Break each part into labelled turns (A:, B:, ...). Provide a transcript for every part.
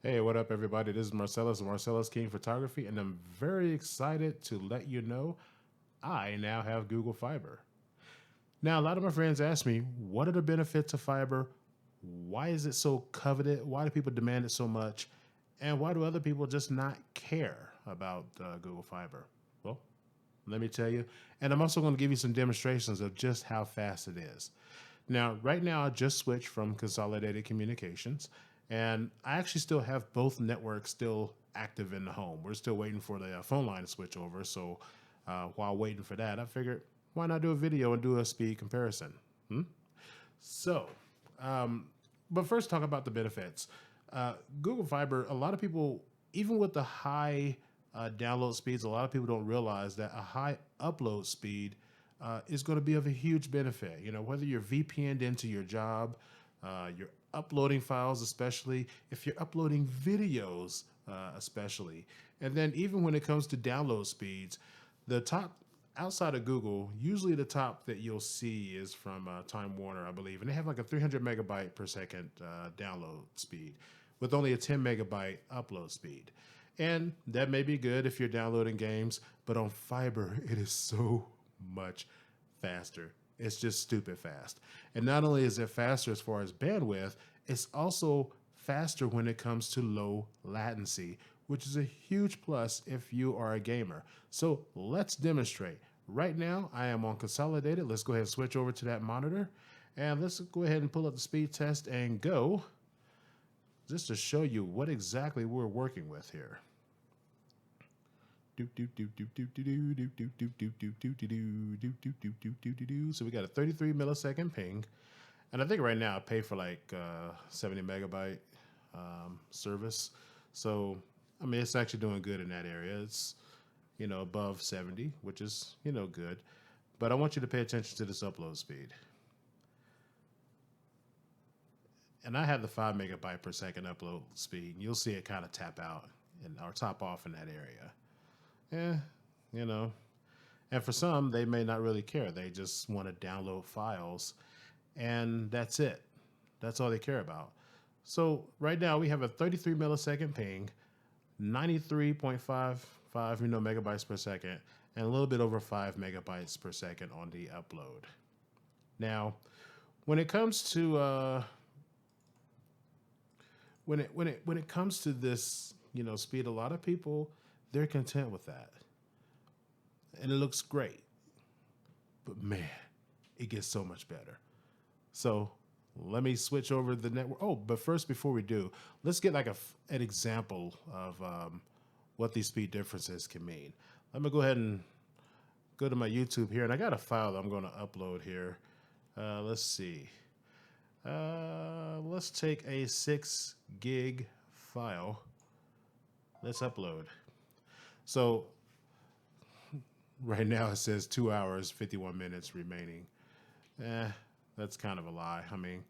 A: Hey, what up, everybody? This is Marcellus of Marcellus King Photography, and I'm very excited to let you know I now have Google Fiber. Now, a lot of my friends ask me, what are the benefits of fiber? Why is it so coveted? Why do people demand it so much? And why do other people just not care about Google Fiber? Well, let me tell you. And I'm also going to give you some demonstrations of just how fast it is. Now, right now, I just switched from Consolidated Communications, and I actually still have both networks still active in the home. We're still waiting for the phone line to switch over. So while waiting for that, I figured, why not do a video and do a speed comparison? So, um, but first, talk about the benefits. Google Fiber, a lot of people, even with the high download speeds, a lot of people don't realize that a high upload speed is going to be of a huge benefit. You know, whether you're VPN'd into your job, you're uploading files, especially if you're uploading videos, especially. And then even when it comes to download speeds, the top outside of Google, usually the top that you'll see is from Time Warner, I believe, and they have like a 300 megabyte per second download speed with only a 10 megabyte upload speed. And that may be good if you're downloading games, but on fiber, it is so much faster. It's just stupid fast. And not only is it faster as far as bandwidth, it's also faster when it comes to low latency, which is a huge plus if you are a gamer. So let's demonstrate. Right now, I am on Consolidated. Let's go ahead and switch over to that monitor. And let's go ahead and pull up the speed test and go, just to show you what exactly we're working with here. So we got a 33 millisecond ping. And I think right now I pay for like 70 megabyte service. So, I mean, it's actually doing good in that area. It's, you know, above 70, which is, you know, good. But I want you to pay attention to this upload speed. And I have the 5 megabyte per second upload speed. You'll see it kind of tap out or top off in that area. You know. And for some, they may not really care. They just want to download files, and that's it. That's all they care about. So right now we have a 33 millisecond ping, 93.55 megabytes per second, and a little bit over 5 megabytes per second on the upload. Now, when it comes to when it comes to this, you know, speed, a lot of people, they're content with that, and it looks great. But man, it gets so much better. So let me switch over the network. Oh, but first, before we do, let's get like an example of what these speed differences can mean. Let me go ahead and go to my YouTube here, and I got a file that I'm going to upload here. Let's see. Let's take a 6 gig file. Let's upload. So right now it says 2 hours, 51 minutes remaining. That's kind of a lie. I mean,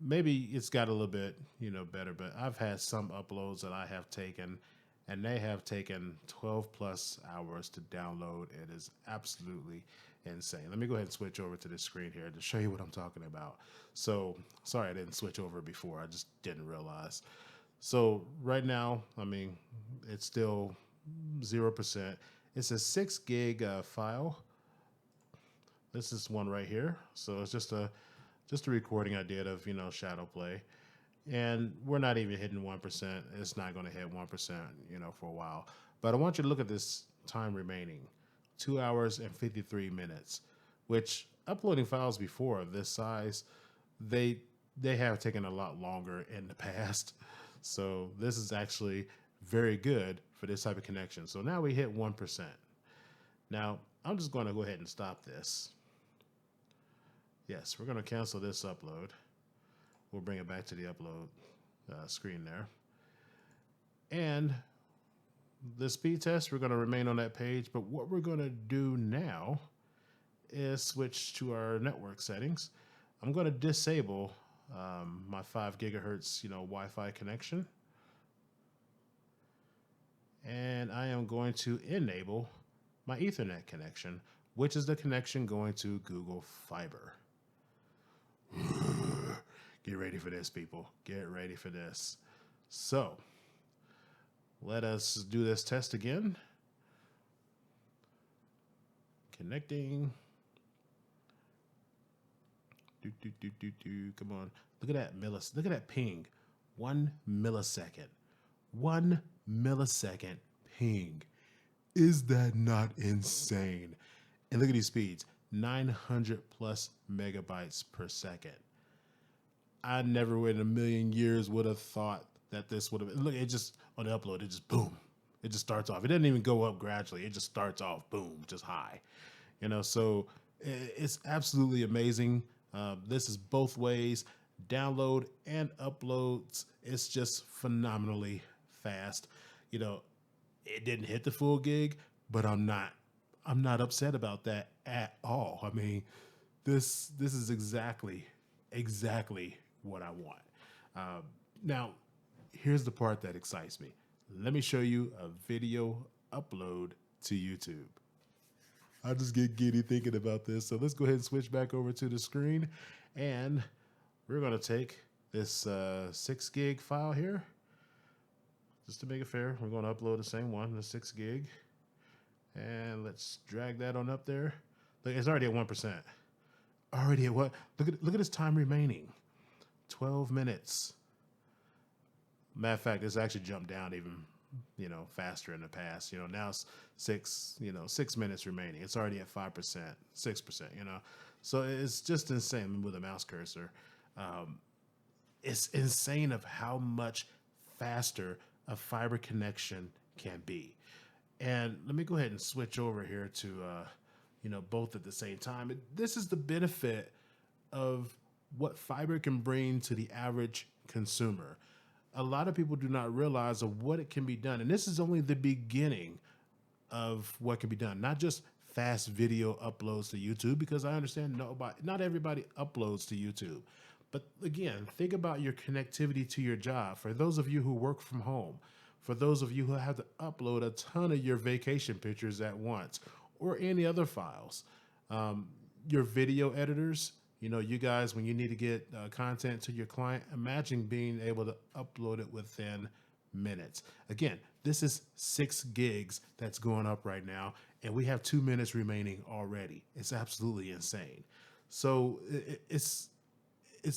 A: maybe it's got a little bit, you know, better, but I've had some uploads that I have taken, and they have taken 12 plus hours to download. It is absolutely insane. Let me go ahead and switch over to this screen here to show you what I'm talking about. So sorry I didn't switch over before. I just didn't realize. So right now, I mean, it's still 0%. It's a 6 gig file. This is one right here. So it's just a recording I did of, you know, shadow play. And we're not even hitting 1%. It's not going to hit 1%, you know, for a while. But I want you to look at this time remaining, 2 hours and 53 minutes, which uploading files before of this size, they have taken a lot longer in the past. So this is actually very good for this type of connection. So now we hit 1%. Now I'm just going to go ahead and stop this. Yes, we're going to cancel this upload. We'll bring it back to the upload screen there. And the speed test, we're going to remain on that page. But what we're going to do now is switch to our network settings. I'm going to disable my 5 gigahertz, you know, Wi-Fi connection. And I am going to enable my Ethernet connection, which is the connection going to Google Fiber. Get ready for this, people. Get ready for this. So Let us do this test again. Connecting. Come on. Look at that Look at that ping. 1 millisecond. 1 millisecond ping. Is that not insane? And look at these speeds. 900 plus megabytes per second. I never in a million years would have thought that this would have been. Look, it just, on the upload, it just boom. It just starts off. It doesn't even go up gradually. It just starts off, boom, just high. So it's absolutely amazing. This is both ways, download and uploads. It's just phenomenally fast. It didn't hit the full gig, but I'm not upset about that at all. I mean, this is exactly what I want. Now, here's the part that excites me. Let me show you a video upload to YouTube. I just get giddy thinking about this. So let's go ahead and switch back over to the screen, and we're going to take this 6 gig file here. Just to make it fair, we're going to upload the same one, the 6 gig. And let's drag that on up there. Look, it's already at 1%. Already at what? Look at this time remaining. 12 minutes. Matter of fact, it's actually jumped down even, faster in the past. Now it's 6 minutes remaining. It's already at 5%, 6%, So it's just insane with a mouse cursor. It's insane of how much faster a fiber connection can be. And let me go ahead and switch over here to, both at the same time. This is the benefit of what fiber can bring to the average consumer. A lot of people do not realize of what it can be done. And this is only the beginning of what can be done. Not just fast video uploads to YouTube, because I understand not everybody uploads to YouTube. But again, think about your connectivity to your job. For those of you who work from home, for those of you who have to upload a ton of your vacation pictures at once, or any other files, your video editors, you guys, when you need to get content to your client, imagine being able to upload it within minutes. Again, this is 6 gigs that's going up right now, and we have 2 minutes remaining already. It's absolutely insane. So it's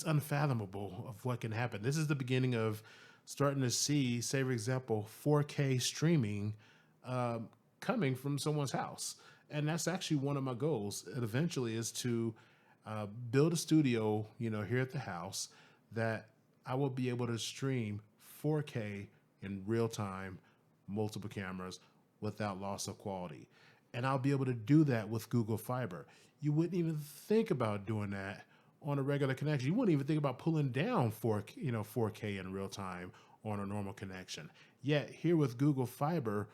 A: unfathomable of what can happen. This is the beginning of starting to see, say, for example, 4K streaming coming from someone's house. And that's actually one of my goals. It eventually is to build a studio, here at the house, that I will be able to stream 4K in real time, multiple cameras, without loss of quality. And I'll be able to do that with Google Fiber. You wouldn't even think about doing that on a regular connection. You wouldn't even think about pulling down 4K in real time on a normal connection. Yet here with Google Fiber,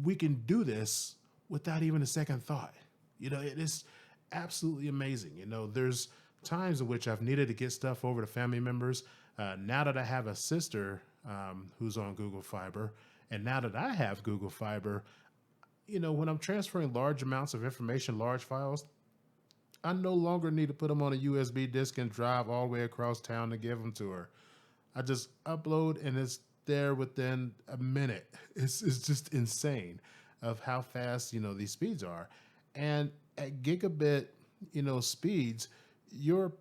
A: we can do this without even a second thought. It is absolutely amazing. There's times in which I've needed to get stuff over to family members. Now that I have a sister who's on Google Fiber, and now that I have Google Fiber, when I'm transferring large amounts of information, large files, I no longer need to put them on a USB disk and drive all the way across town to give them to her. I just upload and it's there within a minute. It's just insane of how fast, these speeds are. And at gigabit, speeds, you're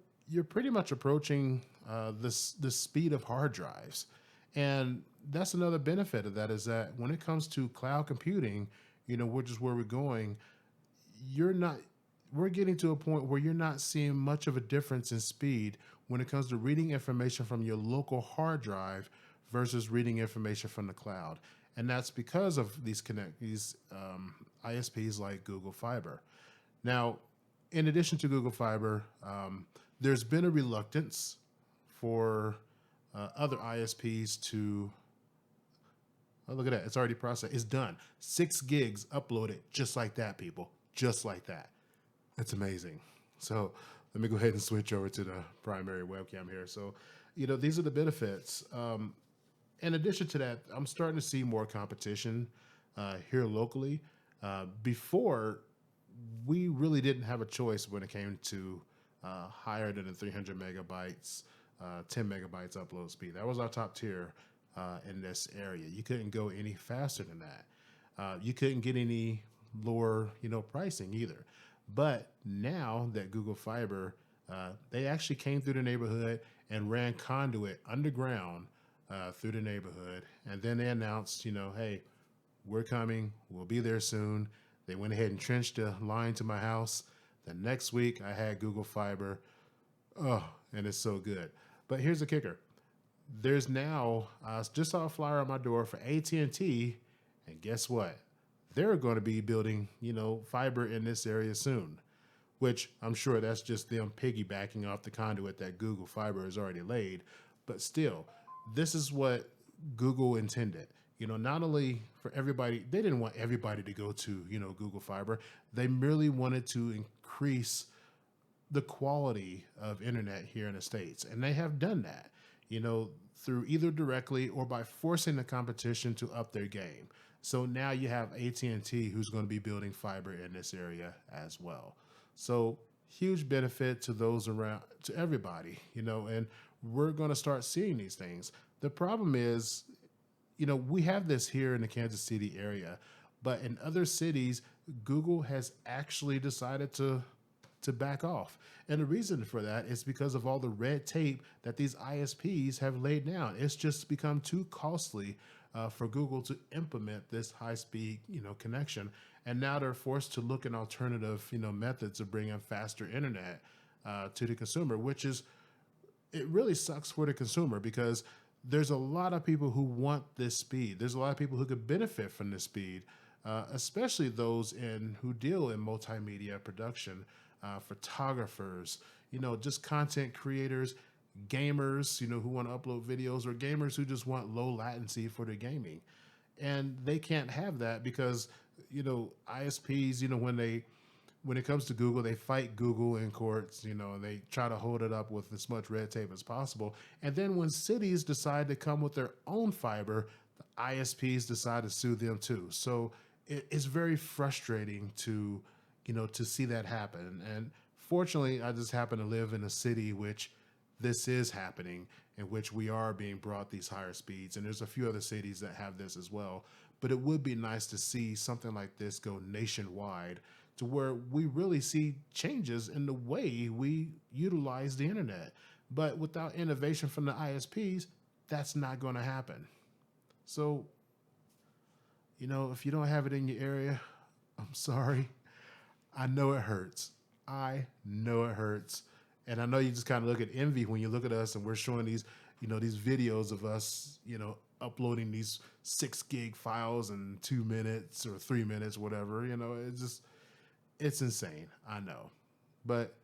A: pretty much approaching the speed of hard drives. And that's another benefit of that, is that when it comes to cloud computing, which is where we're going, we're getting to a point where you're not seeing much of a difference in speed when it comes to reading information from your local hard drive versus reading information from the cloud. And that's because of these ISPs like Google Fiber. Now, in addition to Google Fiber, there's been a reluctance for other ISPs to, oh, look at that, it's already processed, it's done. 6 gigs uploaded just like that, people, just like that. That's amazing. So let me go ahead and switch over to the primary webcam here. So, these are the benefits. In addition to that, I'm starting to see more competition here locally. Before, we really didn't have a choice when it came to higher than the 300 megabytes, 10 megabytes upload speed. That was our top tier. in this area. You couldn't go any faster than that. You couldn't get any lower, pricing either. But now that Google Fiber, they actually came through the neighborhood and ran conduit underground through the neighborhood, and then they announced, hey, we're coming. We'll be there soon. They went ahead and trenched a line to my house. The next week, I had Google Fiber. Oh, and it's so good. But here's the kicker. There's now, I just saw a flyer on my door for AT&T, and guess what? They're going to be building, fiber in this area soon, which I'm sure that's just them piggybacking off the conduit that Google Fiber has already laid. But still, this is what Google intended. Not only for everybody, they didn't want everybody to go to, Google Fiber. They merely wanted to increase the quality of internet here in the States. And they have done that, through either directly or by forcing the competition to up their game. So now you have AT&T who's going to be building fiber in this area as well. So huge benefit to those around, to everybody, and we're going to start seeing these things. The problem is, we have this here in the Kansas City area, but in other cities, Google has actually decided to back off. And the reason for that is because of all the red tape that these ISPs have laid down. It's just become too costly for Google to implement this high-speed, connection. And now they're forced to look at alternative, methods of bringing faster internet to the consumer, which is, it really sucks for the consumer because there's a lot of people who want this speed. There's a lot of people who could benefit from this speed, especially those who deal in multimedia production, photographers, just content creators, gamers, who want to upload videos, or gamers who just want low latency for their gaming. And they can't have that because, ISPs, when it comes to Google, they fight Google in courts, and they try to hold it up with as much red tape as possible. And then when cities decide to come with their own fiber, the ISPs decide to sue them too. So it's very frustrating to see that happen. And fortunately, I just happen to live in a city which this is happening, in which we are being brought these higher speeds. And there's a few other cities that have this as well. But it would be nice to see something like this go nationwide, to where we really see changes in the way we utilize the internet. But without innovation from the ISPs, that's not going to happen. So, if you don't have it in your area, I'm sorry. I know it hurts. I know it hurts. And I know you just kind of look at envy when you look at us and we're showing these, these videos of us, uploading these 6 gig files in 2 minutes or 3 minutes, whatever. It's insane. I know. But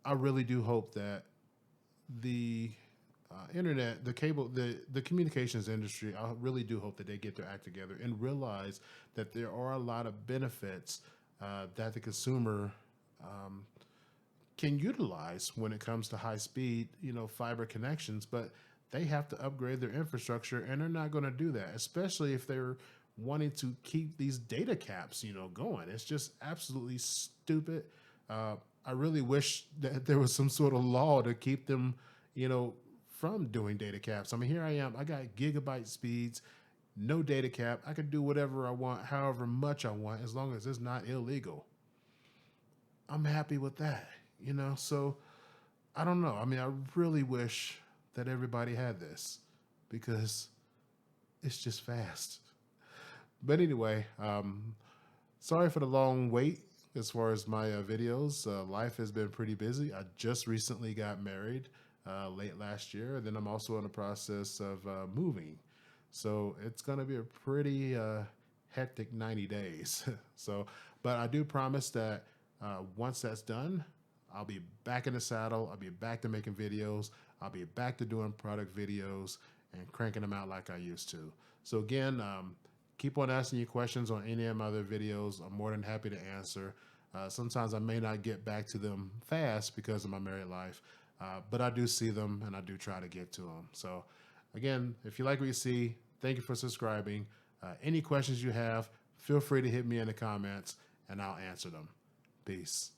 A: I really do hope that the internet, the cable, the communications industry, I really do hope that they get their act together and realize that there are a lot of benefits that the consumer can utilize when it comes to high speed, fiber connections, but they have to upgrade their infrastructure, and they're not going to do that, especially if they're wanting to keep these data caps, going. It's just absolutely stupid. I really wish that there was some sort of law to keep them, from doing data caps. I mean, here I am. I got gigabyte speeds, no data cap. I can do whatever I want, however much I want, as long as it's not illegal. I'm happy with that, So I don't know. I mean, I really wish that everybody had this because it's just fast. But anyway, sorry for the long wait as far as my videos. Life has been pretty busy. I just recently got married late last year, and then I'm also in the process of moving. So it's going to be a pretty hectic 90 days. But I do promise that once that's done, I'll be back in the saddle. I'll be back to making videos. I'll be back to doing product videos and cranking them out like I used to. So again, keep on asking your questions on any of my other videos. I'm more than happy to answer. Sometimes I may not get back to them fast because of my married life, but I do see them and I do try to get to them. So again, if you like what you see, thank you for subscribing. Any questions you have, feel free to hit me in the comments and I'll answer them. Peace.